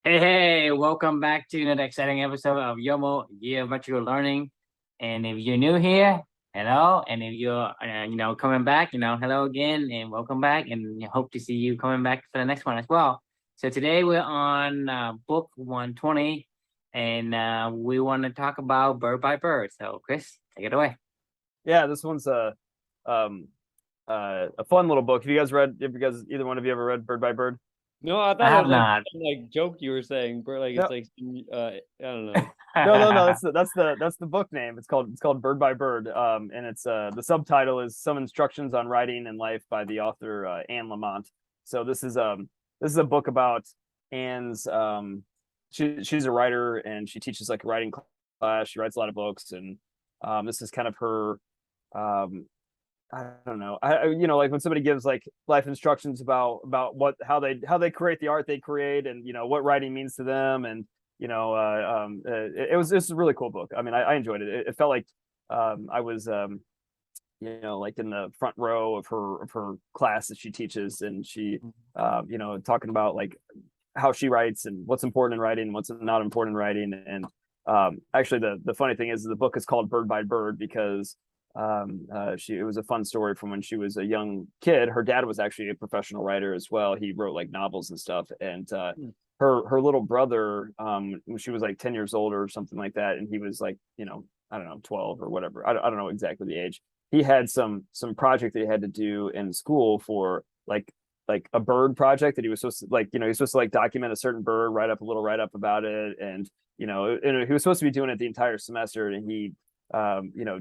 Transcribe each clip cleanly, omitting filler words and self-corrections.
Hey, welcome back to another exciting episode of YOML, Year of Virtual Learning. And if you're new here, hello. And if you're, coming back, hello again and welcome back. And hope to see you coming back for the next one as well. So today we're on book 120 and we want to talk about bird by bird. So Chris, take it away. Yeah, this one's a fun little book. Have you guys either one of you ever read Bird by Bird? No, I I thought have it was not. like joke you were saying, but like No. it's like I don't know. No. That's the book name. It's called Bird by Bird. And it's the subtitle is Some Instructions on Writing and Life by the author Anne Lamott. So this is a book about Anne's she's a writer and she teaches like a writing class. She writes a lot of books, and this is kind of her I don't know. Like when somebody gives like life instructions about how they create the art they create, and what writing means to them, and it was a really cool book. I mean, I enjoyed it. It felt like I was like in the front row of her class that she teaches, and she talking about like how she writes and what's important in writing and what's not important in writing. And actually the funny thing is the book is called Bird by Bird because it was a fun story from when she was a young kid. Her dad was actually a professional writer as well. He wrote like novels and stuff, and her little brother, when she was like 10 years old or something like that, and he was like, I don't know, 12 or whatever, I don't know exactly the age. He had some project that he had to do in school for like a bird project that he was supposed to he was supposed to like document a certain bird, write up a little write up about it, and he was supposed to be doing it the entire semester, and he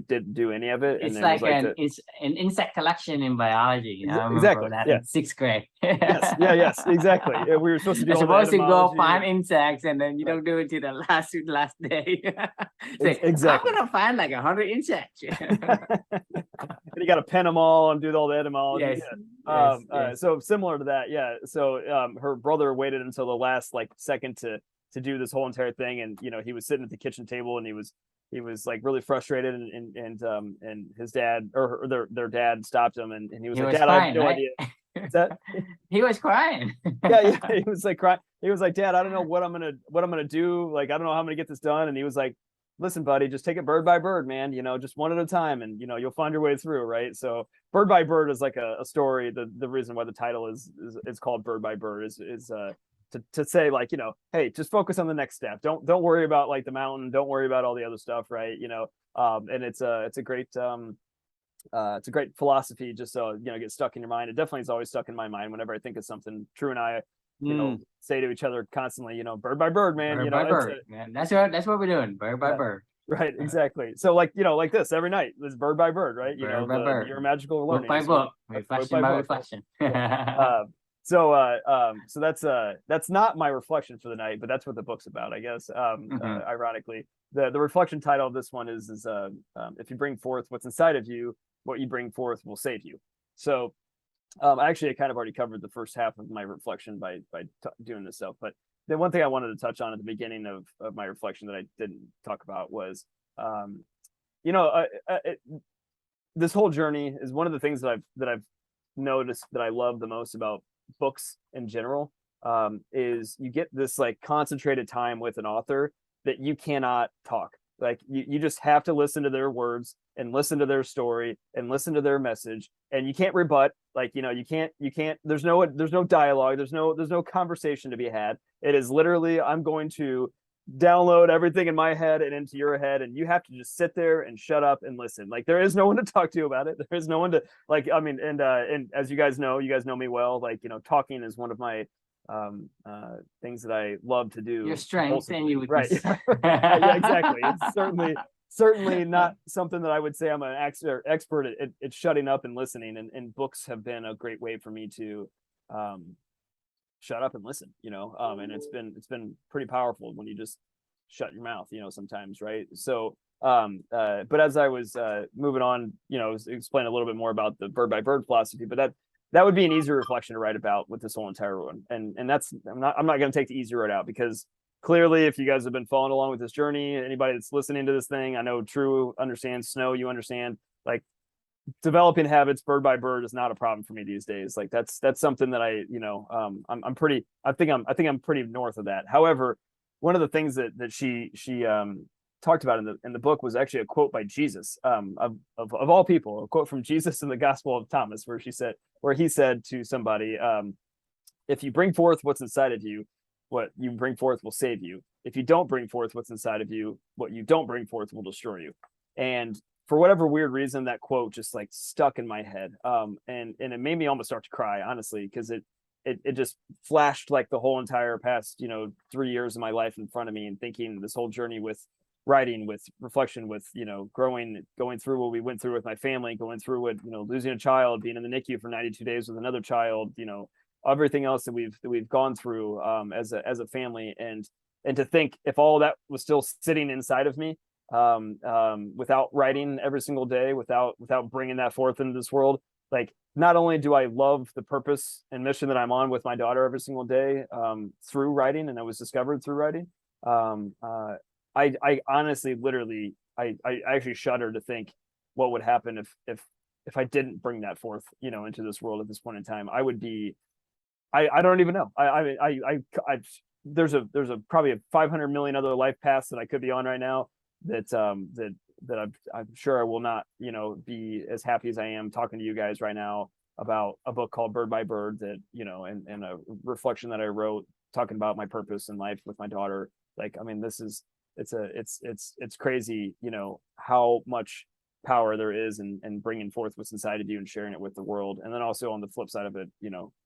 didn't do any of it. It's And like an insect collection in biology. I remember exactly that yeah in sixth grade. yes exactly. We were supposed to do You're all supposed the to go etymology. find insects, and then you don't do it till the last day. Say, Exactly. I'm gonna find like 100 insects. And you got to pen them all and do all the etymology. Yes. So similar to that, yeah. So her brother waited until the last like second to do this whole entire thing, and he was sitting at the kitchen table, and he was like really frustrated, and his dad or their dad stopped him, and he was like, Dad, I have no idea. What's that? He was crying. Yeah, he was like crying. He was like, Dad, I don't know what I'm gonna do. Like, I don't know how I'm gonna get this done. And he was like, listen, buddy, just take it bird by bird, man. Just one at a time, and you'll find your way through, right? So Bird by Bird is like a story. The reason why the title is called Bird by Bird is to say like, hey, just focus on the next step. Don't worry about like the mountain. Don't worry about all the other stuff, right? And it's a great philosophy, just so get stuck in your mind. It definitely is always stuck in my mind whenever I think of something. True and I say to each other constantly, bird by bird, man. Bird by bird. Man, that's what we're doing. Bird by bird. Right, exactly. So like like this every night, this bird by bird, right? Bird by bird. Your magical learning. Book by book, reflection by reflection. So that's not my reflection for the night, but that's what the book's about, I guess. Ironically, the reflection title of this one is if you bring forth what's inside of you, what you bring forth will save you. So actually I kind of already covered the first half of my reflection by doing this stuff, but the one thing I wanted to touch on at the beginning of my reflection that I didn't talk about was this whole journey is one of the things that I've noticed that I love the most about books in general, is you get this like concentrated time with an author that you cannot talk. Like you just have to listen to their words and listen to their story and listen to their message, and you can't rebut. Like you can't. There's no dialogue. There's no conversation to be had. It is literally, I'm going to download everything in my head and into your head, and you have to just sit there and shut up and listen. Like there is no one to talk to about it. There is no one to like. I mean, and as you guys know me well. Like talking is one of my things that I love to do. Your strength and you right. Yeah, exactly. It's certainly not something that I would say I'm an expert at shutting up and listening, and books have been a great way for me to shut up and listen, and it's been pretty powerful when you just shut your mouth, sometimes, right? So but as I was moving on, explain a little bit more about the bird by bird philosophy, but that would be an easier reflection to write about with this whole entire one. And that's I'm not going to take the easy road out, because clearly, if you guys have been following along with this journey, anybody that's listening to this thing, I know True understands, Snow, you understand, like developing habits bird by bird is not a problem for me these days. Like that's something that I, I'm pretty, I think I'm pretty north of that. However, one of the things that she talked about in the book was actually a quote by Jesus, of all people, a quote from Jesus in the Gospel of Thomas, where he said to somebody, if you bring forth what's inside of you, what you bring forth will save you. If you don't bring forth what's inside of you, what you don't bring forth will destroy you. And for whatever weird reason, that quote just like stuck in my head. And it made me almost start to cry, honestly, because it just flashed like the whole entire past, 3 years of my life in front of me, and thinking this whole journey with writing, with reflection, with, going through what we went through with my family, going through what, losing a child, being in the NICU for 92 days with another child, everything else that we've gone through as a family, and to think if all that was still sitting inside of me, without writing every single day, without bringing that forth into this world, like not only do I love the purpose and mission that I'm on with my daughter every single day, through writing, and I was discovered through writing, I honestly, literally, I actually shudder to think what would happen if I didn't bring that forth, into this world at this point in time. I would be, I don't even know. There's probably a 500 million other life paths that I could be on right now, that I'm sure I will not, be as happy as I am talking to you guys right now about a book called Bird by Bird, that, and a reflection that I wrote talking about my purpose in life with my daughter. Like, I mean, it's crazy, how much power there is in bringing forth what's inside of you and sharing it with the world. And then also on the flip side of it,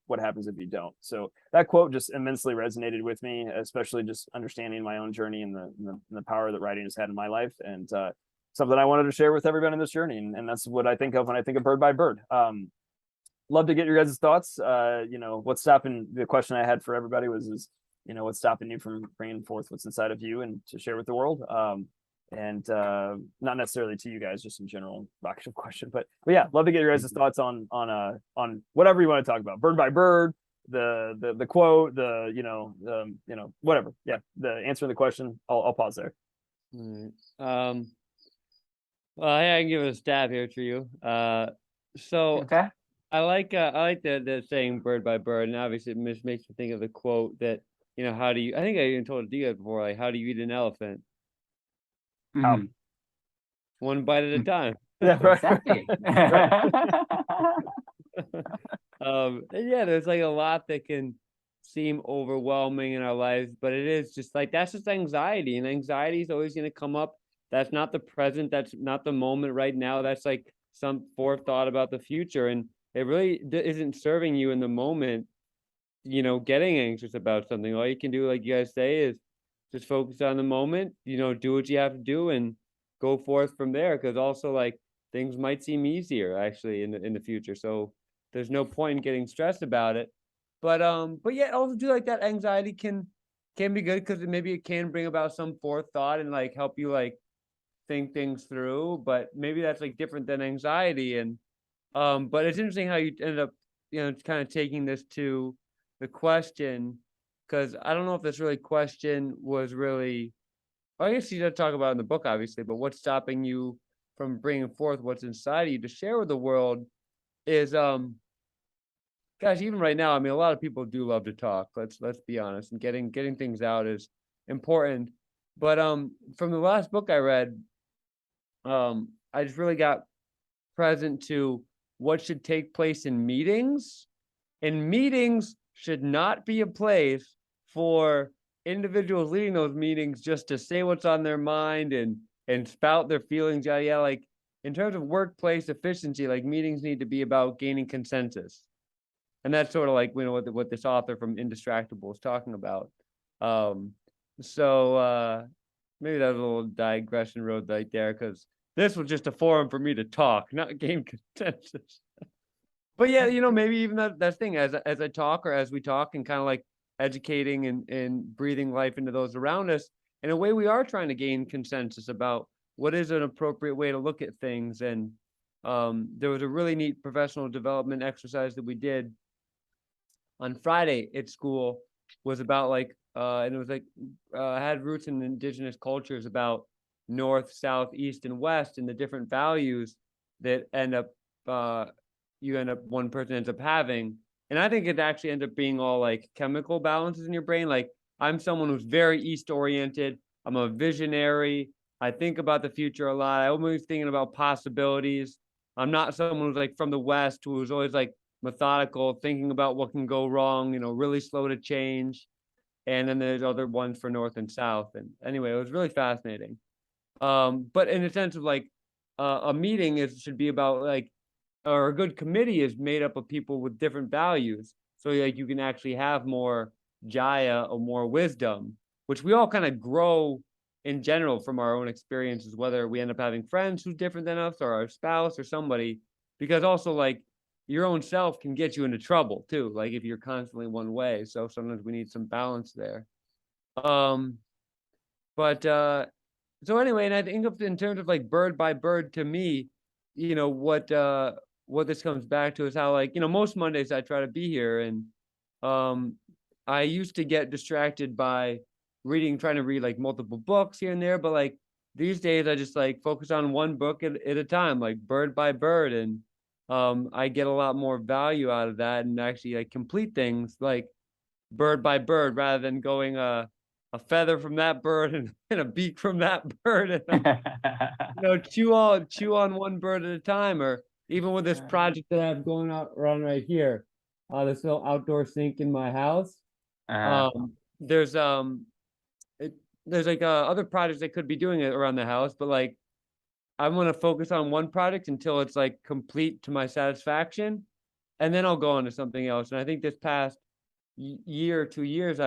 what happens if you don't? So that quote just immensely resonated with me, especially just understanding my own journey and the power that writing has had in my life, and something I wanted to share with everyone in this journey. And that's what I think of when I think of Bird by Bird. Love to get your guys' thoughts. What's stopping, the question I had for everybody is what's stopping you from bringing forth what's inside of you and to share with the world? And not necessarily to you guys, just in general, actual question, but yeah, love to get your guys' thoughts on whatever you want to talk about. Bird by Bird, the quote, whatever. Yeah, the answering the question. I'll pause there. All right. Well, I can give it a stab here for you. So Okay. I like the saying bird by bird, and obviously it just makes me think of the quote that, how do you, I think I even told it to you guys before, like, how do you eat an elephant? Mhm. One bite at a time. Yeah, right. Exactly. And yeah, there's like a lot that can seem overwhelming in our lives, but it is just like, that's just anxiety, and anxiety is always going to come up. That's not the present, that's not the moment right now, that's like some forethought about the future, and it really isn't serving you in the moment, getting anxious about something. All you can do, like you guys say, is just focus on the moment, do what you have to do and go forth from there, because also, like, things might seem easier actually in the future, so there's no point in getting stressed about it. But yeah, also do, like, that anxiety can be good, because maybe it can bring about some forethought and like help you like think things through, but maybe that's like different than anxiety. And but it's interesting how you ended up, kind of taking this to the question, because I don't know if this really question was really, I guess you did talk about in the book, obviously, but what's stopping you from bringing forth what's inside of you to share with the world is, gosh, even right now, I mean, a lot of people do love to talk. Let's be honest, and getting things out is important. But from the last book I read, I just really got present to what should take place in meetings. And meetings should not be a place for individuals leading those meetings just to say what's on their mind and spout their feelings. Yeah, like in terms of workplace efficiency, like meetings need to be about gaining consensus. And that's sort of like, what this author from Indistractable is talking about. So maybe that was a little digression road right there, because this was just a forum for me to talk, not gain consensus. But yeah, maybe even that thing, as I talk, or as we talk, and kind of like educating and breathing life into those around us, in a way we are trying to gain consensus about what is an appropriate way to look at things. And there was a really neat professional development exercise that we did on Friday at school, was about like, and it was like, had roots in indigenous cultures, about north, south, east, and west, and the different values that end up one person ends up having. And I think it actually ends up being all like chemical balances in your brain. Like I'm someone who's very East oriented. I'm a visionary. I think about the future a lot. I'm always thinking about possibilities. I'm not someone who's like from the West who's always like methodical, thinking about what can go wrong, really slow to change. And then there's other ones for North and South. And anyway, it was really fascinating. But in a sense of like a meeting should be about like, or a good committee is made up of people with different values. So like you can actually have more jaya or more wisdom, which we all kind of grow in general from our own experiences, whether we end up having friends who's different than us or our spouse or somebody, because also like your own self can get you into trouble too. Like if you're constantly one way. So sometimes we need some balance there. But so anyway, and I think in terms of like bird by bird, to me, what this comes back to is how like, most Mondays I try to be here, and I used to get distracted by trying to read like multiple books here and there, but like these days I just like focus on one book at a time, like bird by bird, and I get a lot more value out of that and actually like complete things like bird by bird rather than going a feather from that bird and a beak from that bird, and chew on one bird at a time. Or even with this project that I have going around right here, this little outdoor sink in my house. There's like other projects I could be doing it around the house, but like I'm gonna focus on one project until it's like complete to my satisfaction, and then I'll go on to something else. And I think this past year, 2 years,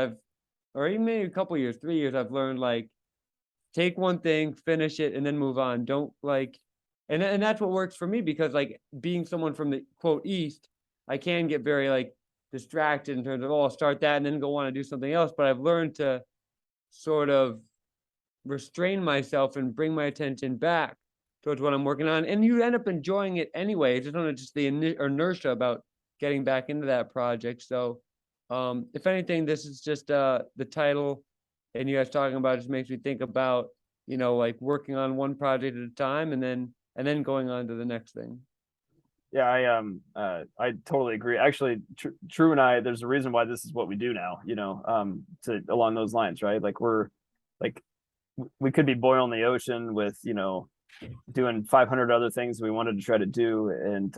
or even maybe a couple years, 3 years, I've learned like take one thing, finish it, and then move on. Don't like, and that's what works for me, because like being someone from the quote East, I can get very like distracted in terms of, I'll start that and then go on to do something else. But I've learned to sort of restrain myself and bring my attention back towards what I'm working on. And you end up enjoying it anyway. It's just the inertia about getting back into that project. So if anything, this is just the title and you guys talking about it just makes me think about, like working on one project at a time and then going on to the next thing. Yeah, I totally agree. Actually, True and I, there's a reason why this is what we do now, along those lines, right? Like we could be boiling the ocean with, doing 500 other things we wanted to try to do. And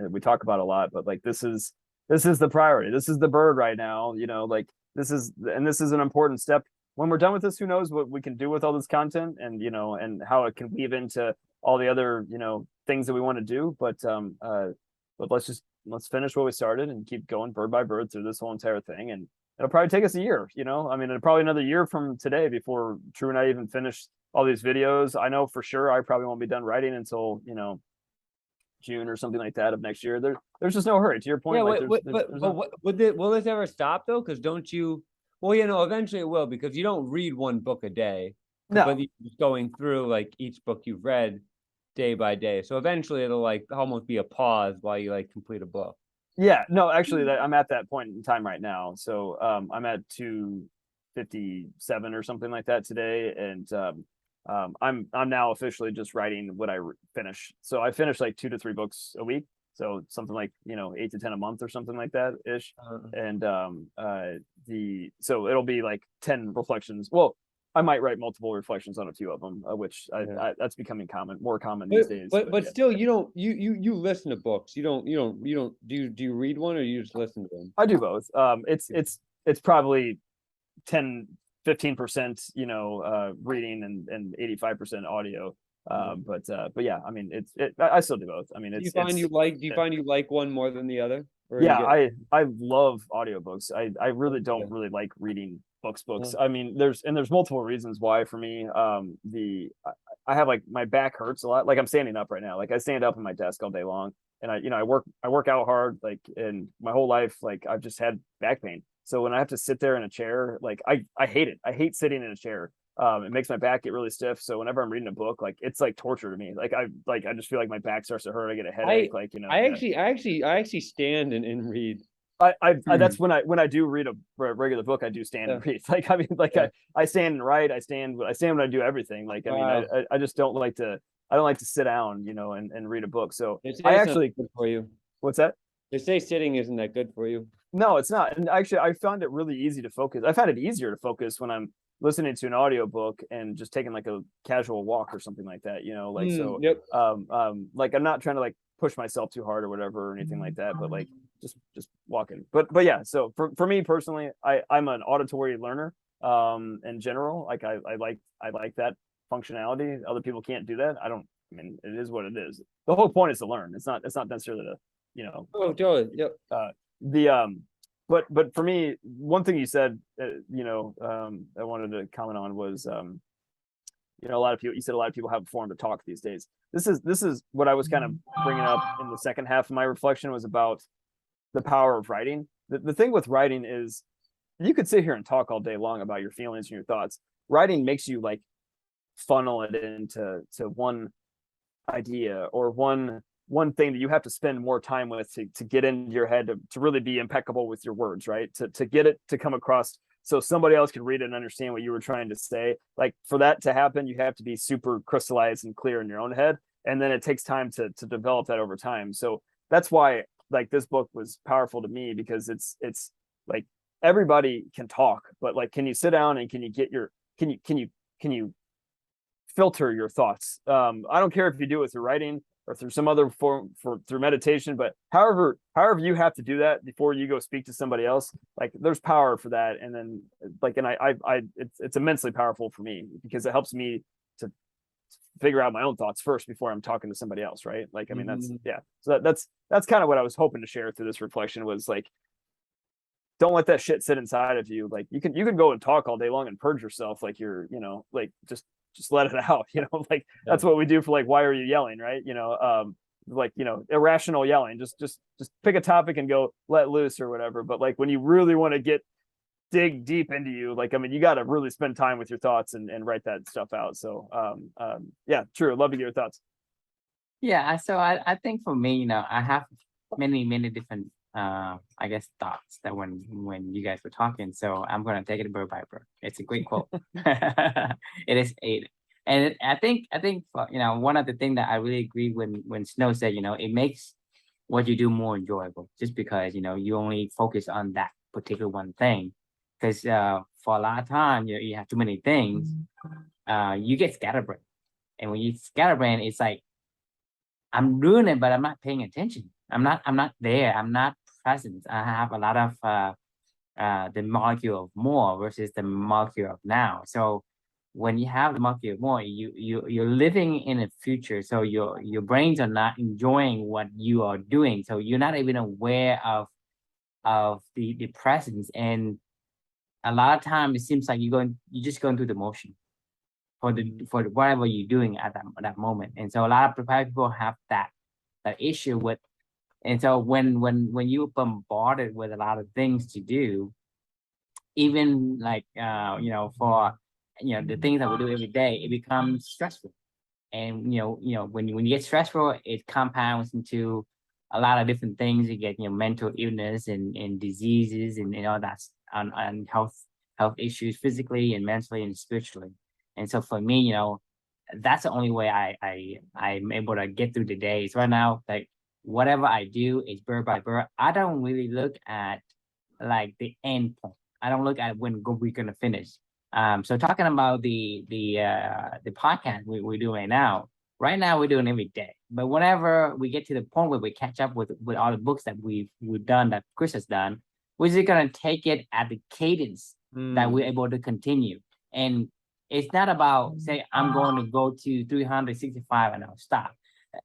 we talk about a lot, but like, this is the priority. This is the bird right now, like this is an important step. When we're done with this, who knows what we can do with all this content and, and how it can weave into all the other, things that we want to do. But let's finish what we started and keep going bird by bird through this whole entire thing. And it'll probably take us a year, I mean, it'll probably another year from today before True and I even finish all these videos. I know for sure I probably won't be done writing until, June or something like that of next year. There's just no hurry. To your point, yeah, will this ever stop though? Because don't you? Well, eventually it will, because you don't read one book a day. No, but you're just going through like each book you've read day by day. So eventually it'll like almost be a pause while you like complete a book. Yeah, no, actually, I'm at that point in time right now. So I'm at 257 or something like that today, and I'm now officially just writing what I finish. So I finish like 2 to 3 books a week. So something like 8 to 10 a month or something like that ish. And so it'll be like 10 reflections. Well, I might write multiple reflections on a few of them, which that's becoming more common these days. But still, you listen to books. Do you read one or you just listen to them? I do both. It's probably 10-15% reading and 85% audio. But yeah, I mean I still do both. I mean, do you find you like one more than the other? Yeah, I love audiobooks. I really don't really like reading books. I mean, there's multiple reasons why for me. I have like my back hurts a lot. Like I'm standing up right now. Like I stand up in my desk all day long, and I work out hard. Like in my whole life, like I've just had back pain. So when I have to sit there in a chair, like I hate it. I hate sitting in a chair. It makes my back get really stiff. So whenever I'm reading a book, like it's like torture to me. Like I just feel like my back starts to hurt. I get a headache. I actually stand and read. That's when I do read a regular book, I do stand and read. Like I mean, like I stand and write. I stand when I do everything. Like I mean, I just don't like to. I don't like to sit down, and read a book. So They say I it's not actually, good for you. what's that? They say sitting isn't that good for you. No, it's not. And actually, I found it really easy to focus. I found it easier to focus when I'm listening to an audiobook and just taking like a casual walk or something like that, Yep. like I'm not trying to like push myself too hard or whatever or anything like that, but like just walking. But yeah, so for me personally, I'm an auditory learner in general. Like I like that functionality. Other people can't do that. I mean, it is what it is. The whole point is to learn. It's not necessarily to, Oh, totally. Yep. the but for me, one thing you said, I wanted to comment on was, a lot of people, you said a lot of people have a forum to talk these days. This is what I was kind of bringing up in the second half of my reflection, was about the power of writing. The thing with writing is, you could sit here and talk all day long about your feelings and your thoughts. Writing makes you like funnel it into one idea or one thing that you have to spend more time with to get into your head, to really be impeccable with your words, right? To get it to come across so somebody else can read it and understand what you were trying to say. Like, for that to happen, you have to be super crystallized and clear in your own head. And then it takes time to develop that over time. So that's why like this book was powerful to me, because it's like, everybody can talk, but like, can you sit down and can you filter your thoughts? I don't care if you do it through writing or through some other form, through meditation, but however you have to do that before you go speak to somebody else, like there's power for that. And then like, and it's immensely powerful for me, because it helps me to figure out my own thoughts first before I'm talking to somebody else, right? Like, I mean, so that's kind of what I was hoping to share through this reflection, was like, don't let that shit sit inside of you. Like, you can go and talk all day long and purge yourself, like you're, like just let it out, like that's what we do for like, why are you yelling, right? Like, irrational yelling, just pick a topic and go let loose or whatever. But like, when you really want to dig deep into you, like, I mean, you got to really spend time with your thoughts and write that stuff out. So yeah, true. I'd love to get your thoughts. Yeah, so I think for me, I have many different I guess thoughts that when you guys were talking. So I'm gonna take it bird by bird. It's a great quote. It is eight. And I think one of the things that I really agree when Snow said, it makes what you do more enjoyable, just because you only focus on that particular one thing. Because for a lot of time, you have too many things, you get scatterbrained. And when you scatterbrained, it's like, I'm doing it, but I'm not paying attention. I'm not there. I'm not present. I have a lot of the molecule of more versus the molecule of now. So when you have the molecule of more, you're living in a future. So your brains are not enjoying what you are doing. So you're not even aware of the presence. And a lot of times it seems like you're just going through the motion for whatever you're doing at that moment. And so a lot of people have that issue with. And so when you're bombarded with a lot of things to do, even like for the things that we do every day, it becomes stressful. And when you get stressful, it compounds into a lot of different things. You get mental illness and diseases and all that, and health issues, physically and mentally and spiritually. And so for me, that's the only way I'm able to get through the days right now. Like, whatever I do is bird by bird. I don't really look at like the end point. I don't look at when we're gonna finish. So talking about the podcast we do right now we're doing every day. But whenever we get to the point where we catch up with all the books that we've done, that Chris has done, we're just gonna take it at the cadence that we're able to continue. And it's not about say I'm going to go to 365 and I'll stop.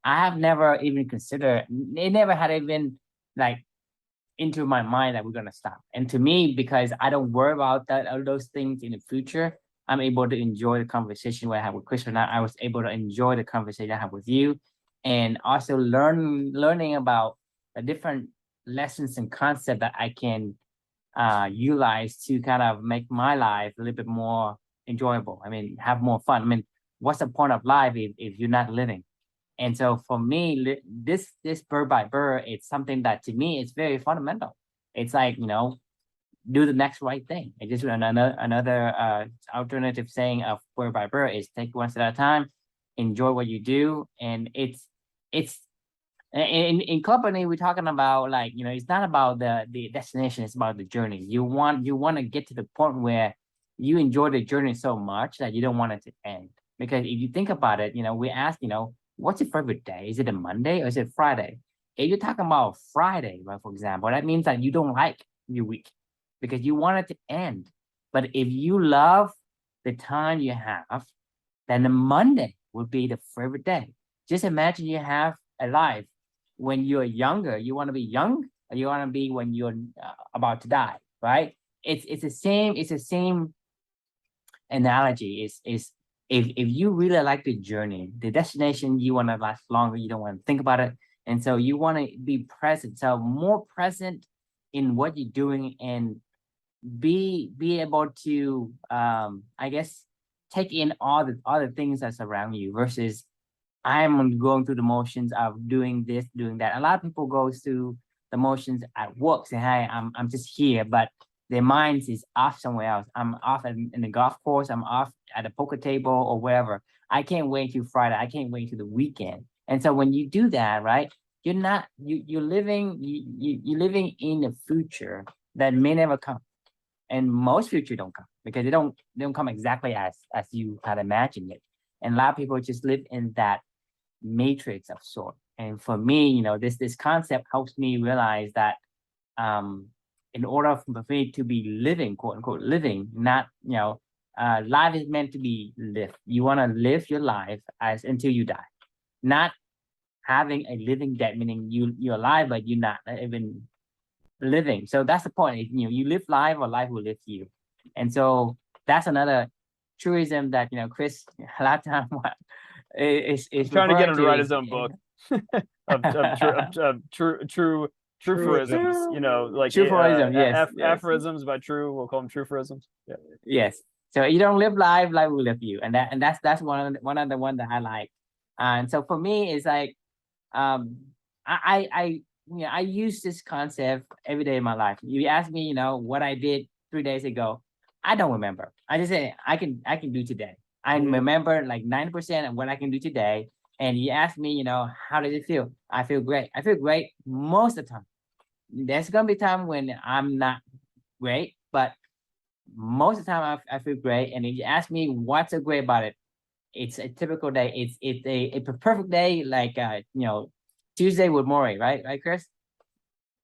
I have never even considered. It never had even like into my mind that we're gonna stop. And to me, because I don't worry about all those things in the future, I'm able to enjoy the conversation I have with Chris. And I was able to enjoy the conversation I have with you, and also learning about the different lessons and concepts that I can utilize to kind of make my life a little bit more enjoyable. I mean, have more fun. I mean, what's the point of life if you're not living? And so for me, this bird by bird, it's something that to me is very fundamental. It's like, do the next right thing. It's just another alternative saying of bird by bird is take one step at a time. enjoy what you do. And it's in company, we're talking about, like, it's not about the destination, it's about the journey. You want to get to the point where you enjoy the journey so much that you don't want it to end. Because if you think about it, we ask, what's your favorite day? Is it a Monday or is it Friday? If you're talking about Friday, right, for example, that means that you don't like your week because you want it to end. But if you love the time you have, then the Monday would be the favorite day. Just imagine you have a life when you're younger. You want to be young, or you want to be when you're about to die, right? It's the same analogy. Is if you really like the journey, the destination, you want to last longer. You don't want to think about it, and so you want to be present. So more present in what you're doing, and be able to I guess take in all the things that surround you, versus I'm going through the motions of doing this, doing that. A lot of people go through the motions at work, saying, "Hey, I'm just here," but their minds is off somewhere else. I'm off in the golf course. I'm off at a poker table or wherever. I can't wait till Friday. I can't wait till the weekend. And so when you do that, right, you're not you're living you're living in a future that may never come, and most future don't come because they don't come exactly as you had imagined it. And a lot of people just live in that matrix of sort. And for me, this concept helps me realize that in order for me to be living, quote unquote, living, not, life is meant to be lived. You want to live your life as until you die, not having a living death, meaning you're alive, but you're not even living. So that's the point. You live life or life will live you. And so that's another truism that, Chris, a lot of time is trying to get him to write is, his own book of true truisms, like Truism, yes, yes. aphorisms by True. We'll call them truisms. Yeah. Yes. So you don't live life will live you, and that's one of the one that I like. And so for me, it's like, I use this concept every day in my life. You ask me, what I did 3 days ago, I don't remember. I just say I can do today. I remember like 90% of what I can do today. And you ask me, how does it feel? I feel great. I feel great most of the time. There's gonna be time when I'm not great, but most of the time I feel great. And if you ask me what's so great about it, it's a typical day. It's a perfect day, like Tuesday with Maury, right, Chris?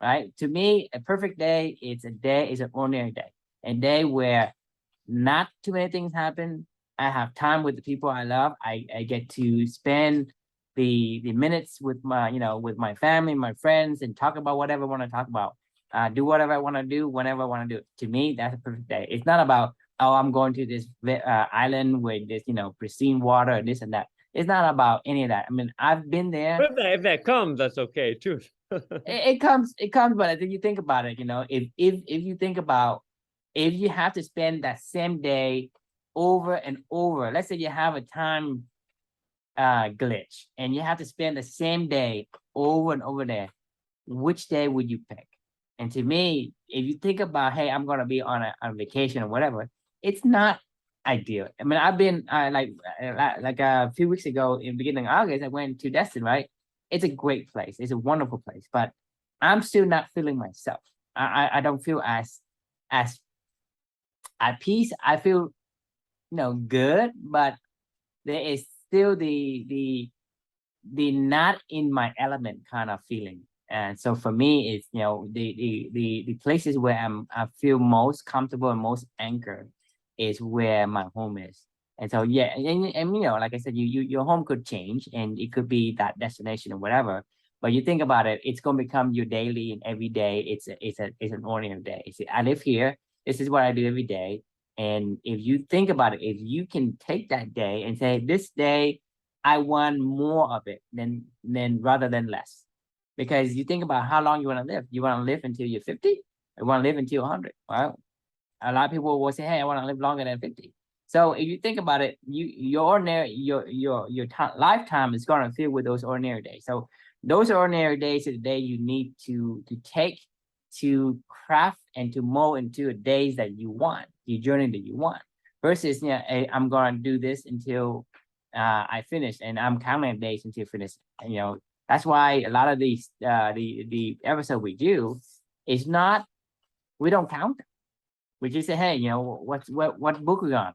Right? To me, a perfect day, it's an ordinary day, a day where not too many things happen. I have time with the people I love. I get to spend the minutes with with my family, my friends, and talk about whatever I want to talk about. Do whatever I want to do whenever I want to do it. To me, that's a perfect day. It's not about, oh, I'm going to this island with this, pristine water and this and that. It's not about any of that. I mean, I've been there. But if that comes, that's okay too. It comes, but I think you think about it, if you think about, if you have to spend that same day over and over, let's say you have a time glitch and you have to spend the same day over and over there, which day would you pick? And to me, if you think about, hey, I'm gonna be on a vacation or whatever, it's not ideal. I mean, I've been like a few weeks ago in beginning of August, I went to Destin, right? It's a great place. It's a wonderful place, but I'm still not feeling myself. I don't feel as at peace. I feel, good, but there is still the not in my element kind of feeling. And so for me, it's, the places where I feel most comfortable and most anchored is where my home is. And so, yeah, and like I said, your home could change and it could be that destination or whatever. But you think about it, it's going to become your daily, and every day it's an ordinary day. See, I live here. This is what I do every day. And if you think about it, if you can take that day and say, this day, I want more of it than rather than less. Because you think about how long you want to live. You want to live until you're 50? You want to live until 100? Well, a lot of people will say, hey, I want to live longer than 50. So if you think about it, your ordinary, your lifetime is going to fill with those ordinary days. So those ordinary days are the day you need to take to craft and to mold into a days that you want, your journey that you want. Versus, hey, I'm going to do this until I finished, and I'm counting days until finish. You know, that's why a lot of these the episode we do is not, we don't count them. We just say, hey, you know, what book we on,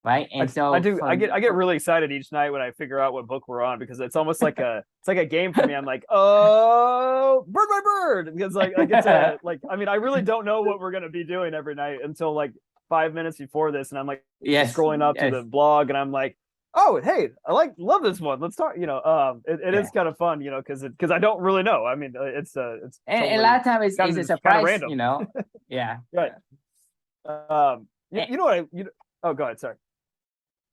right? And so I get really excited each night when I figure out what book we're on, because it's almost like a game for me. I'm like, oh, bird by bird, because like I get to like, I mean, I really don't know what we're gonna be doing every night until like 5 minutes before this, and I'm like scrolling up to the blog, and I'm like, oh, hey, love this one. Let's talk. You know, it is kind of fun, you know, because I don't really know. I mean, it's and totally, a lot of times it's a surprise, random. you know. Yeah. Right. You know what oh, go ahead. Sorry.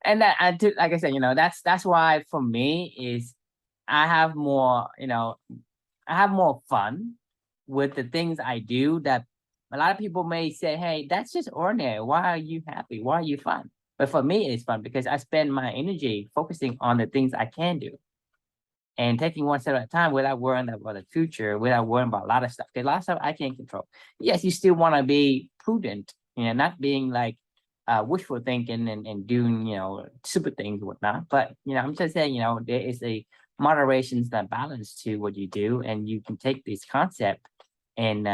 And that, like I said, you know, that's why for me is I have more, you know, I have more fun with the things I do, that a lot of people may say, hey, that's just ordinary. Why are you happy? Why are you fun? But for me, it's fun because I spend my energy focusing on the things I can do and taking one step at a time without worrying about the future, without worrying about a lot of stuff. Because a lot of stuff I can't control. Yes, you still want to be prudent, you know, not being like wishful thinking and doing, you know, stupid things and whatnot. But, you know, I'm just saying, you know, there is a moderations that balance to what you do, and you can take this concept and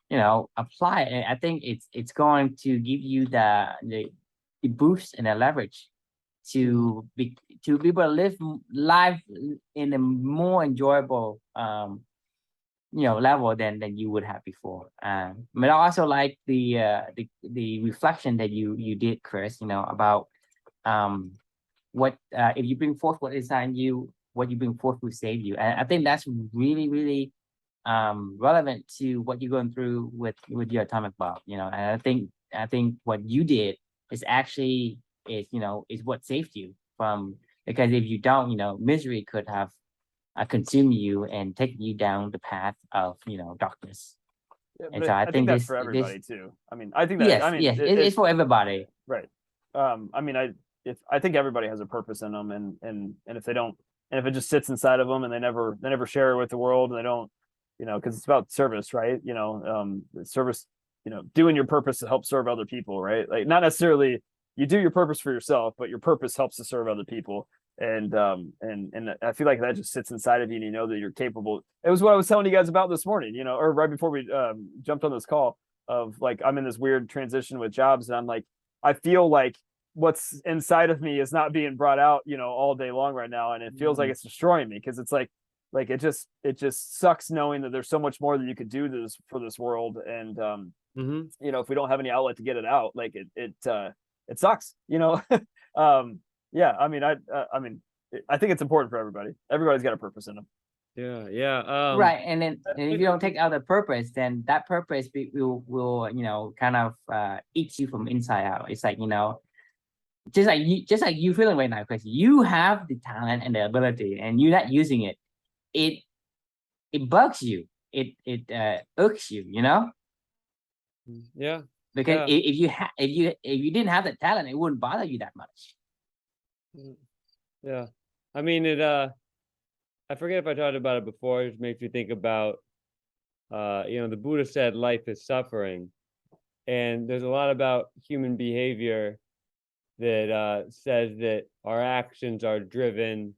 you know, apply it. I think it's going to give you the boost and the leverage to be able to live life in a more enjoyable you know, level than you would have before. But I also like the reflection that you did, Chris, you know, about what if you bring forth what is inside you, what you bring forth will save you. And I think that's really relevant to what you're going through with your atomic bomb, you know. And I think what you did is actually is, you know, is what saved you from, because if you don't, you know, misery could have consume you and take you down the path of, you know, darkness. Yeah, And so I think that's this for everybody too. I mean, I think yes, I mean, yes, it's for everybody. Right. I mean, I think everybody has a purpose in them, and if they don't, and if it just sits inside of them and they never share it with the world, and they don't, you know, because it's about service, right? You know, service, you know, doing your purpose to help serve other people, right? Like, not necessarily you do your purpose for yourself, but your purpose helps to serve other people. And I feel like that just sits inside of you, and you know that you're capable. It was what I was telling you guys about this morning, you know, or right before we jumped on this call, of like, I'm in this weird transition with jobs, and I'm like, I feel like what's inside of me is not being brought out, you know, all day long right now, and it feels like it's destroying me, because it's like it just sucks knowing that there's so much more that you could do for this world, and you know, if we don't have any outlet to get it out, like it sucks, you know. Yeah, I mean, I think it's important for everybody. Everybody's got a purpose in them. Yeah. Right, and then if you don't take out the purpose, then that purpose will, you know, kind of eat you from inside out. It's like, you know, just like you feeling right now, because you have the talent and the ability, and you're not using it. It bugs you. It irks you, you know. Yeah. Because if you didn't have the talent, it wouldn't bother you that much. Yeah. I mean, I forget if I talked about it before. It just makes me think about, you know, the Buddha said life is suffering. And there's a lot about human behavior that says that our actions are driven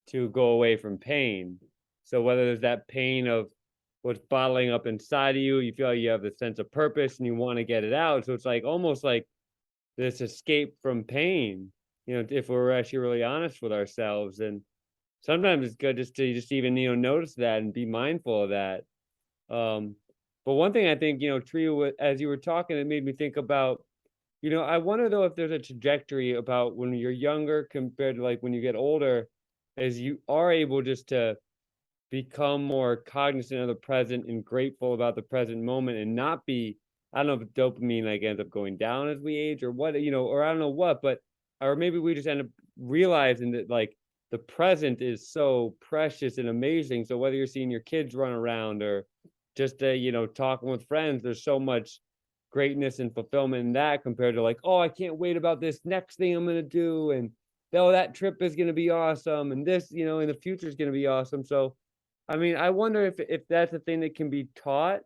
to go away from pain. So whether there's that pain of what's bottling up inside of you, you feel like you have the sense of purpose and you want to get it out. So it's like almost like this escape from pain, you know, if we're actually really honest with ourselves. And sometimes it's good just to even, you know, notice that and be mindful of that. But one thing I think, you know, Trio, as you were talking, it made me think about, you know, I wonder though if there's a trajectory about when you're younger compared to like when you get older, as you are able just to become more cognizant of the present and grateful about the present moment, and not be, I don't know if dopamine like ends up going down as we age or what, you know, or I don't know what, but, or maybe we just end up realizing that like the present is so precious and amazing. So whether you're seeing your kids run around or just, you know, talking with friends, there's so much greatness and fulfillment in that compared to like, oh, I can't wait about this next thing I'm going to do. And oh, that trip is going to be awesome. And this, you know, in the future is going to be awesome. So, I mean, I wonder if that's a thing that can be taught,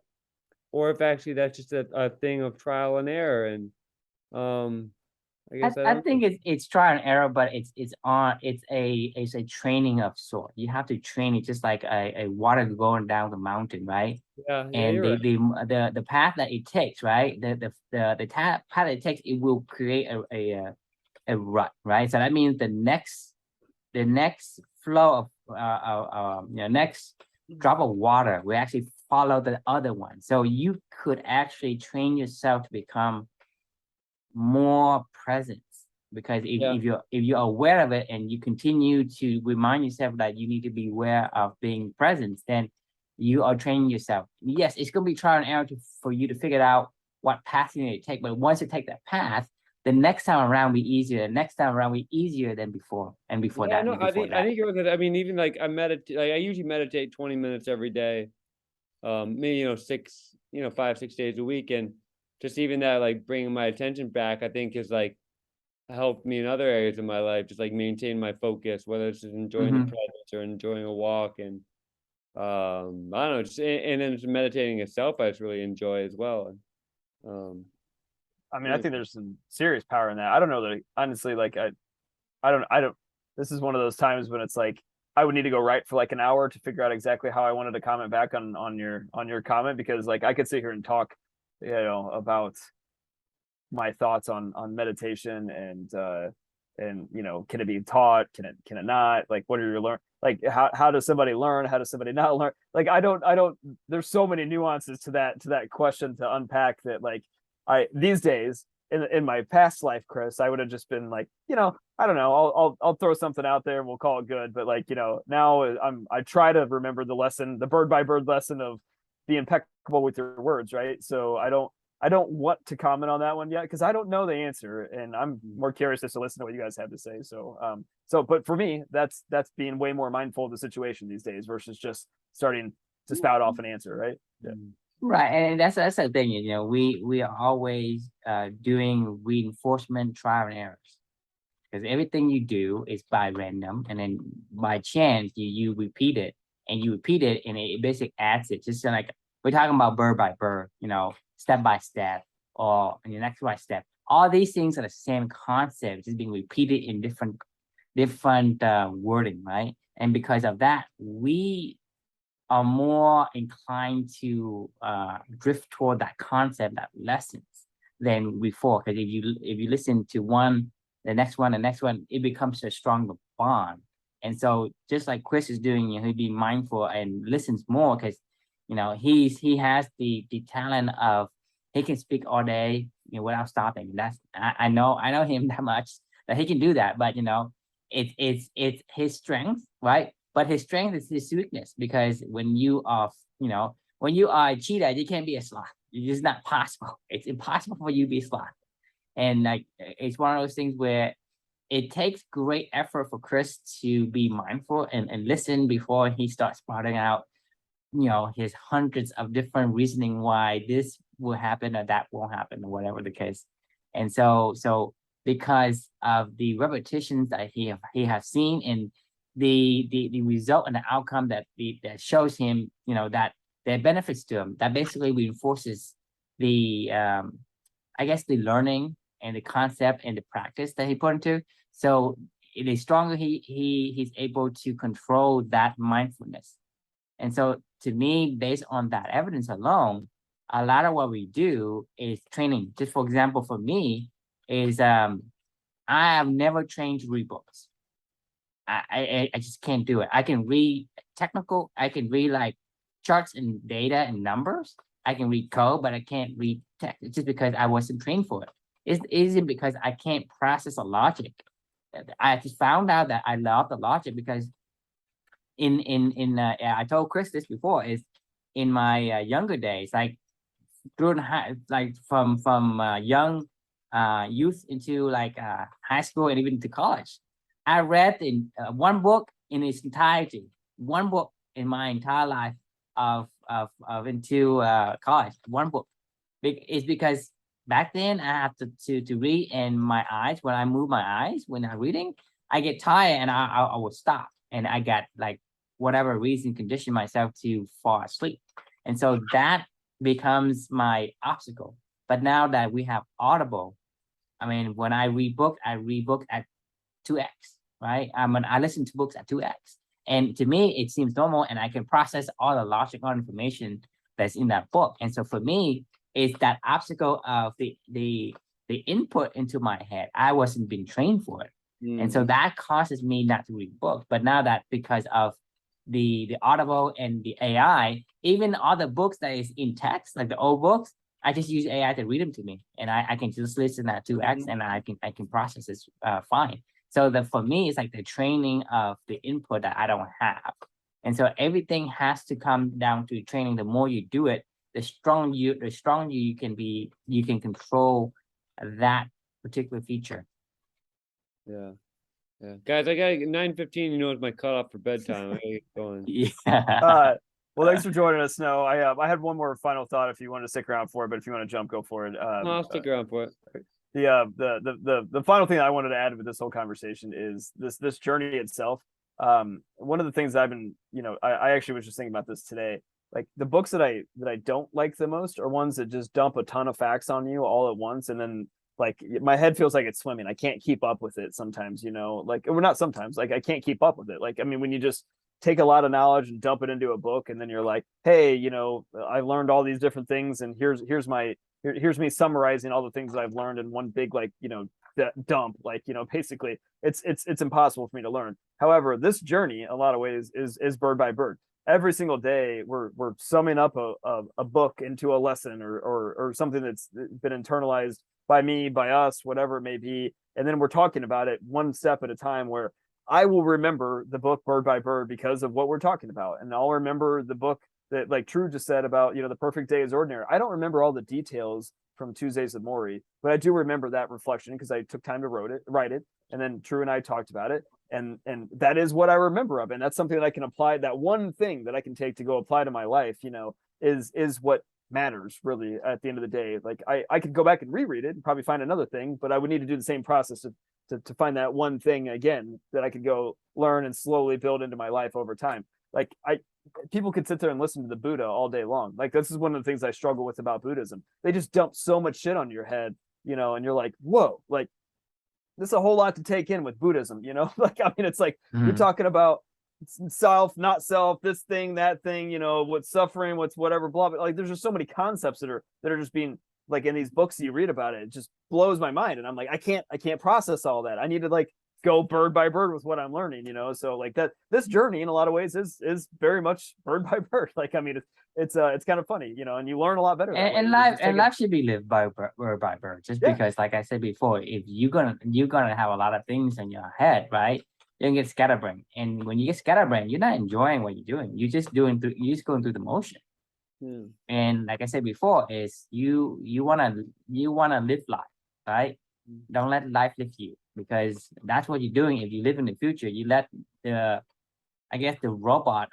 or if actually that's just a thing of trial and error. And I guess I I don't think know. it's trial and error, but it's a training of sort. You have to train it just like a water going down the mountain, right? Yeah, yeah, And you're right. the path that it takes, right? Path it takes, it will create a rut, right? So that means the next flow of next drop of water will actually follow the other one. So you could actually train yourself to become more present, because Yeah, if you're aware of it and you continue to remind yourself that you need to be aware of being present, then you are training yourself. Yes, it's going to be trial and error for you to figure out what path you need to take, but once you take that path, the next time around be easier. The next time around be easier than before, and before yeah, that, no, and before I that. think you're right. I mean, even like I meditate, like I usually meditate 20 minutes every day. Maybe, 5, 6 days a week. And just even that, like bringing my attention back, I think is like helped me in other areas of my life, just like maintain my focus, whether it's just enjoying the Mm-hmm. presence or enjoying a walk. And I don't know, just and then just meditating itself, I just really enjoy as well. Um, I mean, I yeah, think there's some serious power in that. I don't know that honestly, like I don't. This is one of those times when it's like I would need to go write for like an hour to figure out exactly how I wanted to comment back on your comment, because like I could sit here and talk, about my thoughts on meditation and can it be taught, can it not, like what are your learn, like how does somebody learn, how does somebody not learn, like I don't there's so many nuances to that question to unpack that, like I these days in my past life, Chris, I would have just been like, I don't know, I'll throw something out there and we'll call it good, but like, now I try to remember the lesson, the bird by bird lesson of be impeccable with your words, right? So I don't want to comment on that one yet because I don't know the answer, and I'm more curious just to listen to what you guys have to say. But for me, that's being way more mindful of the situation these days versus just starting to spout off an answer, right? Yeah. Right, and that's the thing. We are always doing reinforcement trial and errors, because everything you do is by random, and then by chance you repeat it, and you repeat it, and it basically adds it. Just like we're talking about bird by bird, step by step, or in the next by step. All these things are the same concept, just being repeated in different wording, right? And because of that, we are more inclined to drift toward that concept, that lessons, than before. Because if you listen to one, the next one, it becomes a stronger bond. And so, just like Chris is doing, he'd be mindful and listens more, because he has the talent of, he can speak all day, without stopping. I know him that much that he can do that. But it's his strength, right? But his strength is his weakness, because when you are a cheetah, you can't be a sloth. It's just not possible. It's impossible for you to be a sloth. And like, it's one of those things where it takes great effort for Chris to be mindful and listen before he starts spouting out, his hundreds of different reasoning why this will happen or that won't happen, or whatever the case. And so because of the repetitions that he has seen, and the result and the outcome that shows him, that benefits to him, that basically reinforces the I guess the learning and the concept and the practice that he put into. So the stronger he's able to control that mindfulness. And so, to me, based on that evidence alone, a lot of what we do is training. Just for example, for me, is I have never trained to read books. I just can't do it. I can read technical. I can read like charts and data and numbers. I can read code, but I can't read text. It's just because I wasn't trained for it. It isn't because I can't process a logic. I just found out that I love the logic because I told Chris this before, is in my younger days, like during high, like from young youth into like high school and even to college, I read in one book in its entirety, one book in my entire life of into college, one book. It's because back then I have to read, and my eyes, when I move my eyes when I'm reading, I get tired and I would stop, and I got like whatever reason condition myself to fall asleep, and so that becomes my obstacle. But now that we have Audible, I mean, when I read book at 2x, right? I listen to books at 2x. And to me, it seems normal, and I can process all the logical information that's in that book. And so for me, it's that obstacle of the input into my head. I wasn't being trained for it. And so that causes me not to read books. But now that because of the Audible and the AI, even all the books that is in text, like the old books, I just use AI to read them to me, and I can just listen at 2x, and I can process this fine. So for me, it's like the training of the input that I don't have. And so everything has to come down to training. The more you do it, the stronger you can be, you can control that particular feature. Yeah. Yeah. Guys, I got 9:15, you know, it's my cutoff for bedtime. I gotta get going. Yeah. Well, thanks for joining us, Snow. I had one more final thought if you want to stick around for it, but if you want to jump, go for it. No, I'll stick around for it. The final thing I wanted to add with this whole conversation is this journey itself. One of the things I've been, I actually was just thinking about this today. Like the books that I don't like the most are ones that just dump a ton of facts on you all at once, and then like my head feels like it's swimming. I can't keep up with it sometimes, like, or not sometimes, like I can't keep up with it. Like, I mean, when you just take a lot of knowledge and dump it into a book, and then you're like, hey, I learned all these different things, and here's me summarizing all the things that I've learned in one big, like, dump, like, basically it's impossible for me to learn. However, this journey in a lot of ways is bird by bird. Every single day we're summing up a book into a lesson or something that's been internalized by me, by us, whatever it may be. And then we're talking about it one step at a time, where I will remember the book bird by bird because of what we're talking about. And I'll remember the book that, like True just said about, the perfect day is ordinary. I don't remember all the details from Tuesdays with Maury, but I do remember that reflection because I took time to write it. And then True and I talked about it. And that is what I remember of. And that's something that I can apply. That one thing that I can take to go apply to my life, is what matters really at the end of the day. Like I could go back and reread it and probably find another thing, but I would need to do the same process to find that one thing again that I could go learn and slowly build into my life over time. Like people could sit there and listen to the Buddha all day long. Like this is one of the things I struggle with about Buddhism. They just dump so much shit on your head, and you're like, whoa, like this is a whole lot to take in with Buddhism, like, I mean, it's like, you're talking about self, not self, this thing, that thing, what's suffering, what's whatever, blah, blah. Like there's just so many concepts that are just being, like, in these books you read about it just blows my mind. And I'm like, I can't process all that. I need to like go bird by bird with what I'm learning, so like that this journey in a lot of ways is very much bird by bird. Like, I mean, it's kind of funny, and you learn a lot better. And life should be lived by bird, just because, like I said before, if you're gonna have a lot of things in your head, right? You're gonna get scatterbrained, and when you get scatterbrained, you're not enjoying what you're doing. You're just going through the motion. And like I said before, is you wanna live life, right? Don't let life live you, because that's what you're doing. If you live in the future, you let the robot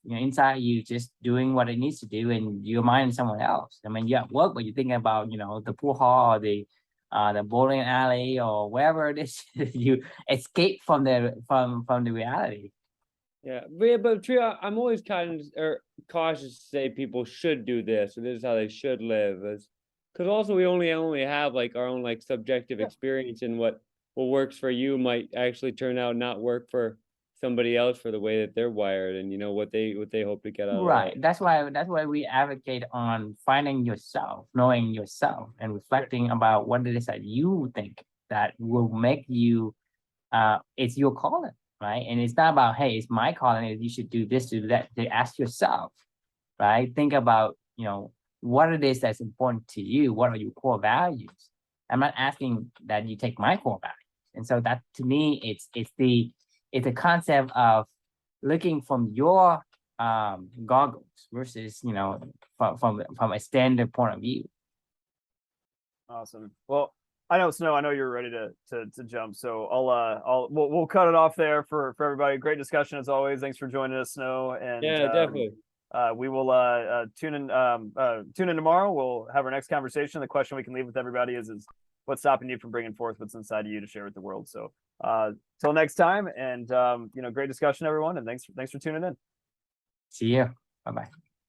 inside you just doing what it needs to do, and your mind is somewhere else. I mean, you're at work, but you're thinking about the pool hall or the bowling alley or wherever it is. You escape from the reality. Yeah, but True, I'm always kind of cautious to say people should do this, or this is how they should live, because also we only have like our own like subjective experience, and what works for you might actually turn out not work for somebody else for the way that they're wired, and what they hope to get out of Right. life. That's why we advocate on finding yourself, knowing yourself, and reflecting about what it is that you think that will make you it's your calling, right? And it's not about, hey, it's my calling, you should do this, do that. They ask yourself, right? Think about, what it is that's important to you. What are your core values? I'm not asking that you take my core values. And so that, to me, it's the concept of looking from your goggles versus from a standard point of view. Awesome. Well, I know you're ready to jump, so we'll cut it off there for everybody. Great discussion as always. Thanks for joining us, Snow. And yeah, definitely. We will tune in tomorrow. We'll have our next conversation. The question we can leave with everybody is what's stopping you from bringing forth what's inside of you to share with the world. So till next time, and great discussion, everyone, and thanks for tuning in. See you. Bye-bye.